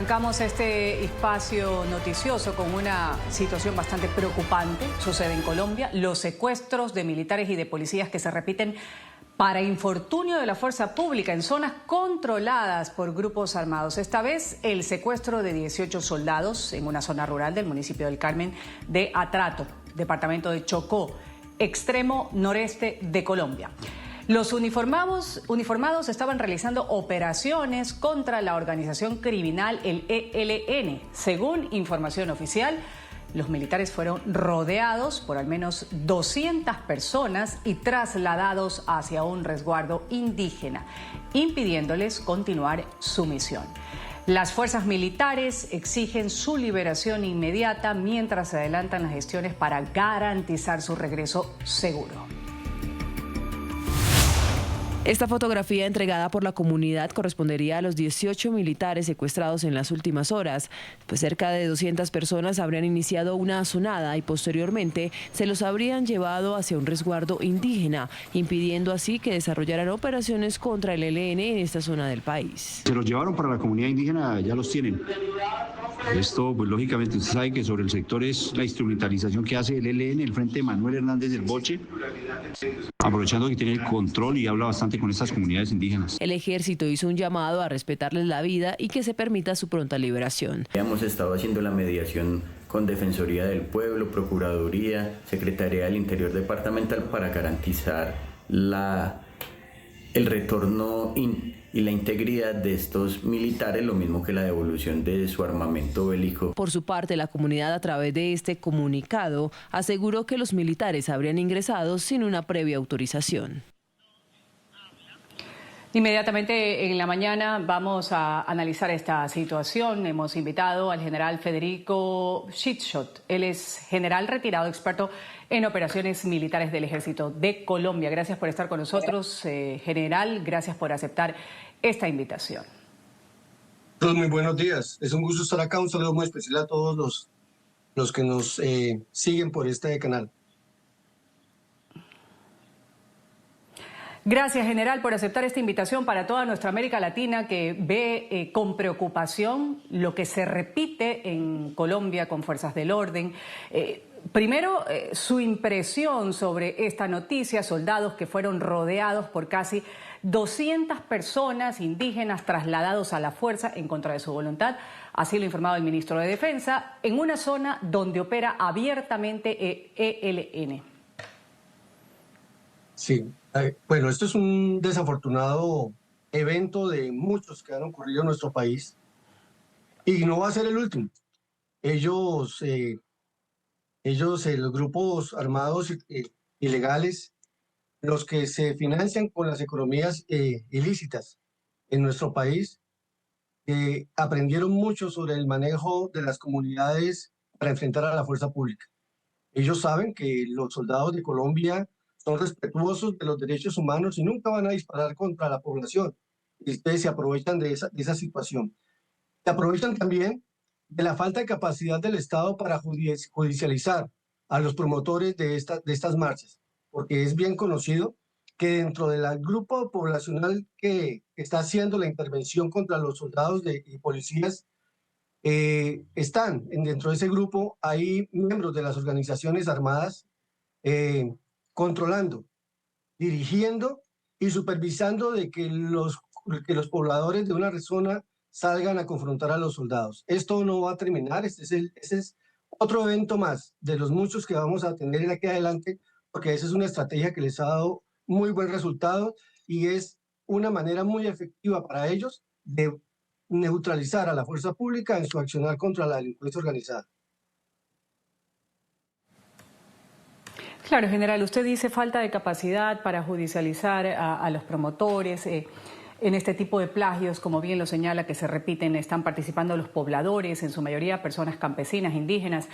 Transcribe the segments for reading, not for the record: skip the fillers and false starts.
Arrancamos este espacio noticioso con una situación bastante preocupante. Sucede en Colombia. Los secuestros de militares y de policías que se repiten para infortunio de la fuerza pública en zonas controladas por grupos armados. Esta vez el secuestro de 18 soldados en una zona rural del municipio del Carmen de Atrato, departamento de Chocó, extremo noreste de Colombia. Los uniformados estaban realizando operaciones contra la organización criminal el ELN. Según información oficial, los militares fueron rodeados por al menos 200 personas y trasladados hacia un resguardo indígena, impidiéndoles continuar su misión. Las fuerzas militares exigen su liberación inmediata mientras se adelantan las gestiones para garantizar su regreso seguro. Esta fotografía entregada por la comunidad correspondería a los 18 militares secuestrados en las últimas horas, pues cerca de 200 personas habrían iniciado una azonada y posteriormente se los habrían llevado hacia un resguardo indígena, impidiendo así que desarrollaran operaciones contra el ELN en esta zona del país. Se los llevaron para la comunidad indígena, ya los tienen. Esto, pues lógicamente, usted sabe que sobre el sector es la instrumentalización que hace el ELN, el Frente Manuel Hernández del Boche, aprovechando que tiene el control y habla bastante con estas comunidades indígenas. El ejército hizo un llamado a respetarles la vida y que se permita su pronta liberación. Hemos estado haciendo la mediación con Defensoría del Pueblo, Procuraduría, Secretaría del Interior Departamental para garantizar el retorno y la integridad de estos militares, lo mismo que la devolución de su armamento bélico. Por su parte, la comunidad, a través de este comunicado, aseguró que los militares habrían ingresado sin una previa autorización. Inmediatamente en la mañana vamos a analizar esta situación. Hemos invitado al general Federico Schittschott. Él es general retirado, experto en operaciones militares del Ejército de Colombia. Gracias por estar con nosotros, general. Gracias por aceptar esta invitación. Muy buenos días. Es un gusto estar acá. Un saludo muy especial a todos los que nos siguen por este canal. Gracias, general, por aceptar esta invitación para toda nuestra América Latina que ve con preocupación lo que se repite en Colombia con fuerzas del orden. Primero, su impresión sobre esta noticia, soldados que fueron rodeados por casi 200 personas indígenas trasladados a la fuerza en contra de su voluntad. Así lo ha informado el ministro de Defensa, en una zona donde opera abiertamente ELN. Sí, bueno, esto es un desafortunado evento de muchos que han ocurrido en nuestro país y no va a ser el último. Ellos, los grupos armados ilegales, los que se financian con las economías ilícitas en nuestro país, aprendieron mucho sobre el manejo de las comunidades para enfrentar a la fuerza pública. Ellos saben que los soldados de Colombia son respetuosos de los derechos humanos y nunca van a disparar contra la población. Y ustedes se aprovechan de esa situación. Se aprovechan también de la falta de capacidad del Estado para judicializar a los promotores de estas marchas, porque es bien conocido que dentro del grupo poblacional que está haciendo la intervención contra los soldados y policías, dentro de ese grupo hay miembros de las organizaciones armadas controlando, dirigiendo y supervisando de que los pobladores de una zona salgan a confrontar a los soldados. Esto no va a terminar, este es otro evento más de los muchos que vamos a tener de aquí adelante, porque esa es una estrategia que les ha dado muy buen resultado y es una manera muy efectiva para ellos de neutralizar a la fuerza pública en su accionar contra la delincuencia organizada. Claro, general, usted dice falta de capacidad para judicializar a los promotores. En este tipo de plagios, como bien lo señala, que se repiten, están participando los pobladores, en su mayoría personas campesinas, indígenas.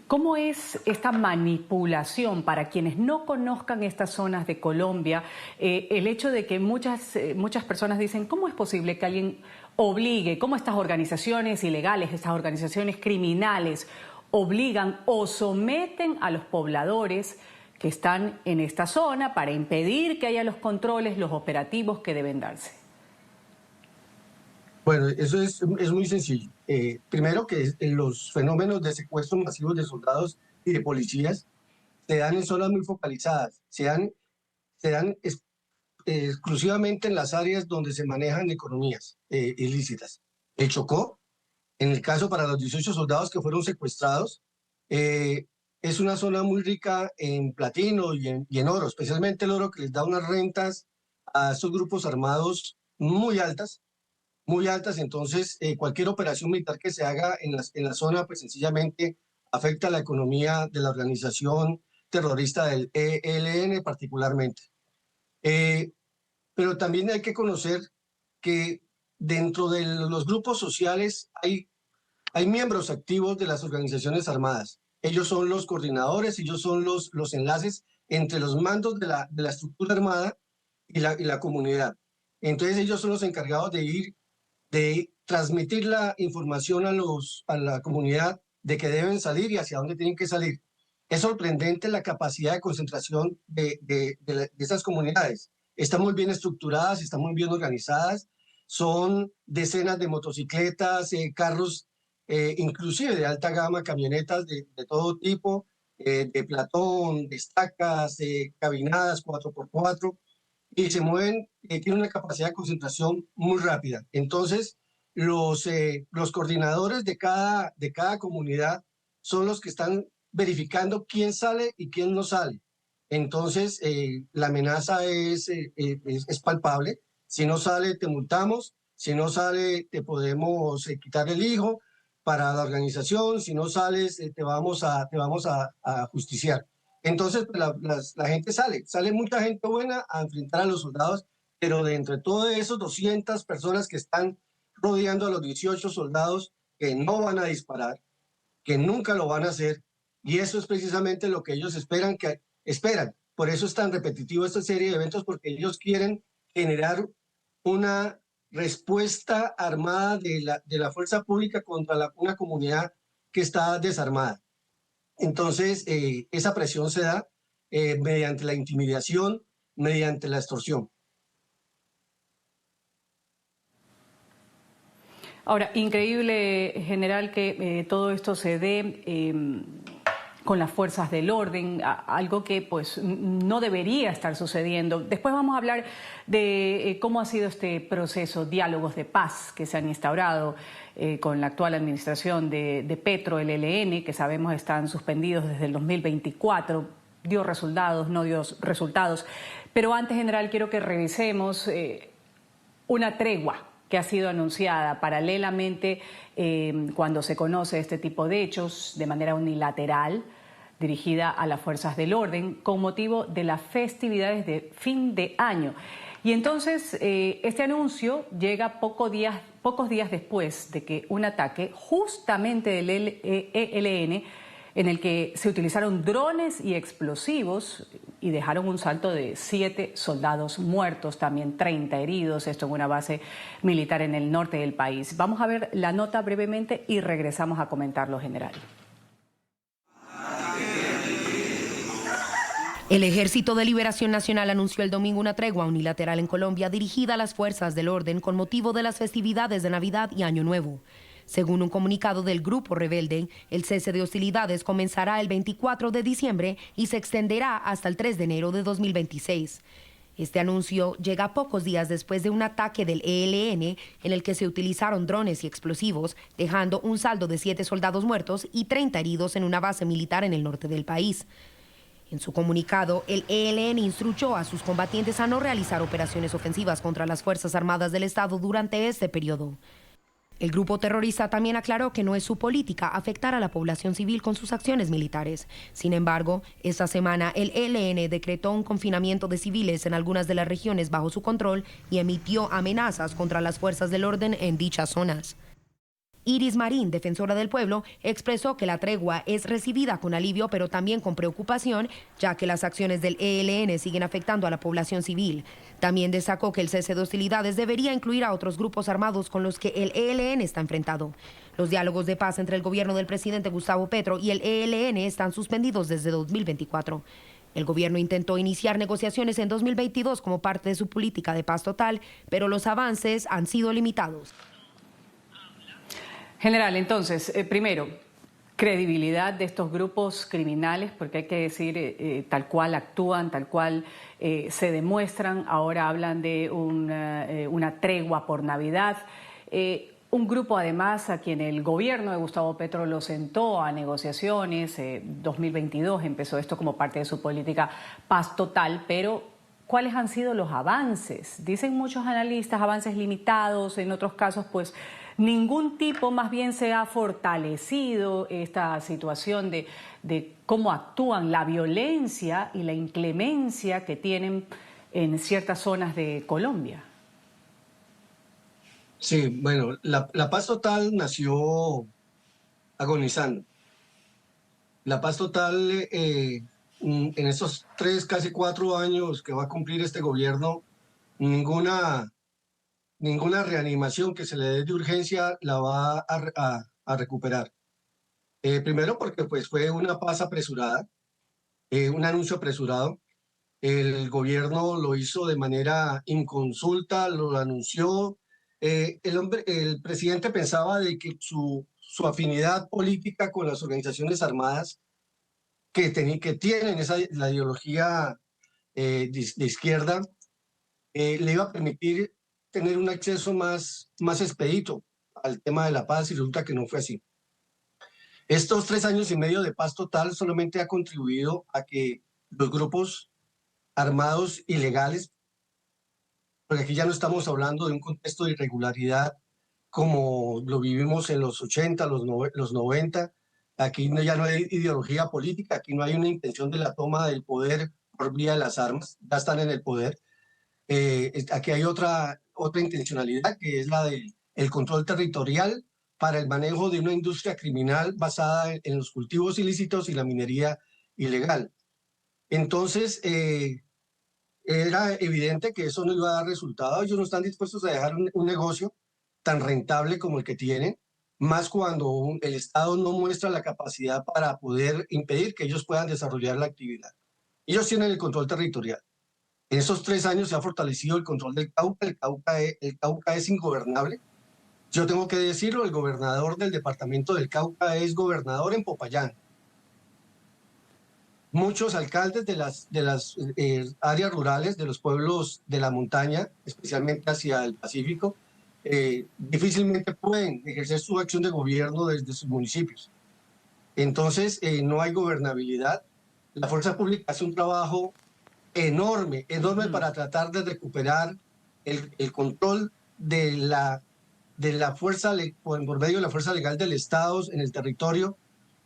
¿Cómo es esta manipulación para quienes no conozcan estas zonas de Colombia? El hecho de que muchas personas dicen, ¿cómo es posible que alguien obligue, cómo estas organizaciones ilegales, estas organizaciones criminales, obligan o someten a los pobladores que están en esta zona para impedir que haya los controles, los operativos que deben darse? Bueno, eso es muy sencillo. Primero que los fenómenos de secuestros masivos de soldados y de policías se dan en zonas muy focalizadas, se dan exclusivamente en las áreas donde se manejan economías ilícitas. El Chocó, en el caso para los 18 soldados que fueron secuestrados, es una zona muy rica en platino y en oro, especialmente el oro, que les da unas rentas a estos grupos armados muy altas. Entonces cualquier operación militar que se haga en la zona, pues sencillamente afecta a la economía de la organización terrorista del ELN particularmente. Pero también hay que conocer que dentro de los grupos sociales hay miembros activos de las organizaciones armadas. Ellos son los coordinadores, ellos son los enlaces entre los mandos de la estructura armada y la comunidad. Entonces ellos son los encargados de transmitir la información a la comunidad de que deben salir y hacia dónde tienen que salir. Es sorprendente la capacidad de concentración de esas comunidades. Están muy bien estructuradas, están muy bien organizadas, son decenas de motocicletas, carros, inclusive de alta gama, camionetas de todo tipo, de platón, de estacas, cabinadas 4x4, y se mueven, tienen una capacidad de concentración muy rápida. Entonces, los coordinadores de cada comunidad son los que están verificando quién sale y quién no sale. Entonces, la amenaza es palpable. Si no sale, te multamos. Si no sale, te podemos quitar el hijo para la organización. Si no sales, te vamos a justiciar. Entonces, la gente sale mucha gente buena a enfrentar a los soldados, pero de entre todos esos 200 personas que están rodeando a los 18 soldados que no van a disparar, que nunca lo van a hacer, y eso es precisamente lo que ellos esperan. Por eso es tan repetitivo esta serie de eventos, porque ellos quieren generar una respuesta armada de la fuerza pública contra una comunidad que está desarmada. Entonces, esa presión se da mediante la intimidación, mediante la extorsión. Ahora, increíble, general, que todo esto se dé con las fuerzas del orden, algo que pues no debería estar sucediendo. Después vamos a hablar de cómo ha sido este proceso, diálogos de paz que se han instaurado con la actual administración de Petro, el ELN, que sabemos están suspendidos desde el 2024. Dio resultados, no dio resultados. Pero antes, general, quiero que revisemos una tregua que ha sido anunciada paralelamente cuando se conoce este tipo de hechos de manera unilateral, dirigida a las fuerzas del orden, con motivo de las festividades de fin de año. Y entonces este anuncio llega pocos días después de que un ataque justamente del ELN, en el que se utilizaron drones y explosivos y dejaron un saldo de 7 soldados muertos, también 30 heridos, esto en una base militar en el norte del país. Vamos a ver la nota brevemente y regresamos a comentarlo, general. El Ejército de Liberación Nacional anunció el domingo una tregua unilateral en Colombia dirigida a las fuerzas del orden con motivo de las festividades de Navidad y Año Nuevo. Según un comunicado del grupo rebelde, el cese de hostilidades comenzará el 24 de diciembre y se extenderá hasta el 3 de enero de 2026. Este anuncio llega pocos días después de un ataque del ELN en el que se utilizaron drones y explosivos, dejando un saldo de 7 soldados muertos y 30 heridos en una base militar en el norte del país. En su comunicado, el ELN instruyó a sus combatientes a no realizar operaciones ofensivas contra las Fuerzas Armadas del Estado durante este periodo. El grupo terrorista también aclaró que no es su política afectar a la población civil con sus acciones militares. Sin embargo, esta semana el ELN decretó un confinamiento de civiles en algunas de las regiones bajo su control y emitió amenazas contra las fuerzas del orden en dichas zonas. Iris Marín, defensora del pueblo, expresó que la tregua es recibida con alivio, pero también con preocupación, ya que las acciones del ELN siguen afectando a la población civil. También destacó que el cese de hostilidades debería incluir a otros grupos armados con los que el ELN está enfrentado. Los diálogos de paz entre el gobierno del presidente Gustavo Petro y el ELN están suspendidos desde 2024. El gobierno intentó iniciar negociaciones en 2022 como parte de su política de paz total, pero los avances han sido limitados. General, entonces, primero, credibilidad de estos grupos criminales, porque hay que decir tal cual actúan, tal cual se demuestran. Ahora hablan de una tregua por Navidad. Un grupo, además, a quien el gobierno de Gustavo Petro lo sentó a negociaciones. 2022 empezó esto como parte de su política paz total, pero ¿cuáles han sido los avances? Dicen muchos analistas, avances limitados, en otros casos, pues, ningún tipo, más bien se ha fortalecido esta situación de cómo actúan, la violencia y la inclemencia que tienen en ciertas zonas de Colombia. Sí, bueno, la paz total nació agonizando. La paz total, en estos 3, casi 4 años que va a cumplir este gobierno, ninguna reanimación que se le dé de urgencia la va a recuperar. Primero porque pues, fue una paz apresurada, un anuncio apresurado. El gobierno lo hizo de manera inconsulta, lo anunció. El presidente pensaba de que su afinidad política con las organizaciones armadas que tienen la ideología de izquierda, le iba a permitir tener un acceso más expedito al tema de la paz, y resulta que no fue así. Estos 3 años y medio de paz total solamente ha contribuido a que los grupos armados ilegales, porque aquí ya no estamos hablando de un contexto de irregularidad como lo vivimos en los 80, los 90, aquí ya no hay ideología política, aquí no hay una intención de la toma del poder por vía de las armas, ya están en el poder. Aquí hay otra intencionalidad, que es la del control territorial para el manejo de una industria criminal basada en los cultivos ilícitos y la minería ilegal. Entonces, era evidente que eso no iba a dar resultado. Ellos no están dispuestos a dejar un negocio tan rentable como el que tienen, más cuando el Estado no muestra la capacidad para poder impedir que ellos puedan desarrollar la actividad. Ellos tienen el control territorial. En esos 3 años se ha fortalecido el control del Cauca. El Cauca es ingobernable. Yo tengo que decirlo, el gobernador del departamento del Cauca es gobernador en Popayán. Muchos alcaldes de las áreas rurales, de los pueblos de la montaña, especialmente hacia el Pacífico, difícilmente pueden ejercer su acción de gobierno desde sus municipios. Entonces, no hay gobernabilidad. La fuerza pública hace un trabajo enorme para tratar de recuperar el control de la fuerza, por medio de la fuerza legal del Estado en el territorio,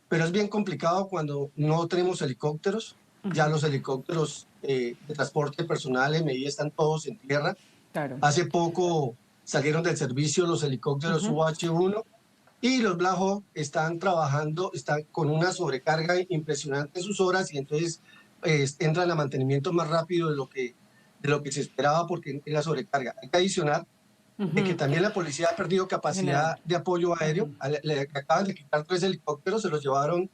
pero es bien complicado cuando no tenemos helicópteros. Ya los helicópteros de transporte personal MI están todos en tierra. Claro. Hace poco salieron del servicio los helicópteros UH-1 y los Black Hawk están trabajando, están con una sobrecarga impresionante en sus horas, y entonces entran a mantenimiento más rápido de lo que se esperaba, porque es la sobrecarga. Hay que adicionar de que también la policía ha perdido capacidad de apoyo aéreo. Le acaban de quitar 3 helicópteros, se los llevaron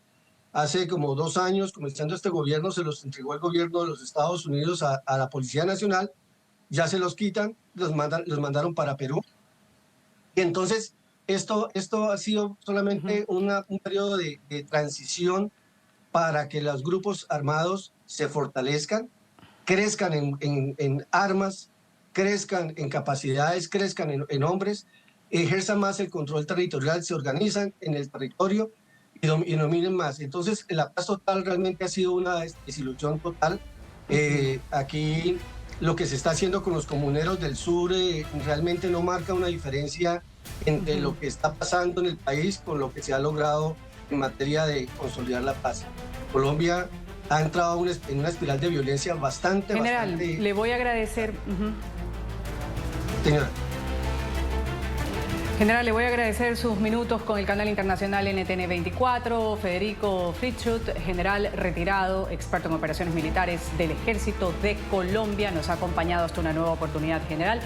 hace como 2 años, comenzando este gobierno, se los entregó el gobierno de los Estados Unidos a la Policía Nacional. Ya se los quitan, los mandaron para Perú. Y entonces esto ha sido solamente un periodo de transición para que los grupos armados se fortalezcan, crezcan en armas, crezcan en capacidades, crezcan en hombres, ejerzan más el control territorial, se organizan en el territorio y dominen más. Entonces, la paz total realmente ha sido una desilusión total. Aquí lo que se está haciendo con los comuneros del sur realmente no marca una diferencia entre lo que está pasando en el país con lo que se ha logrado en materia de consolidar la paz. Colombia ha entrado en una espiral de violencia bastante... General, le voy a agradecer... Señora. General, le voy a agradecer sus minutos con el canal internacional NTN 24. Federico Fritzschuth, general retirado, experto en operaciones militares del Ejército de Colombia, nos ha acompañado hasta una nueva oportunidad, general.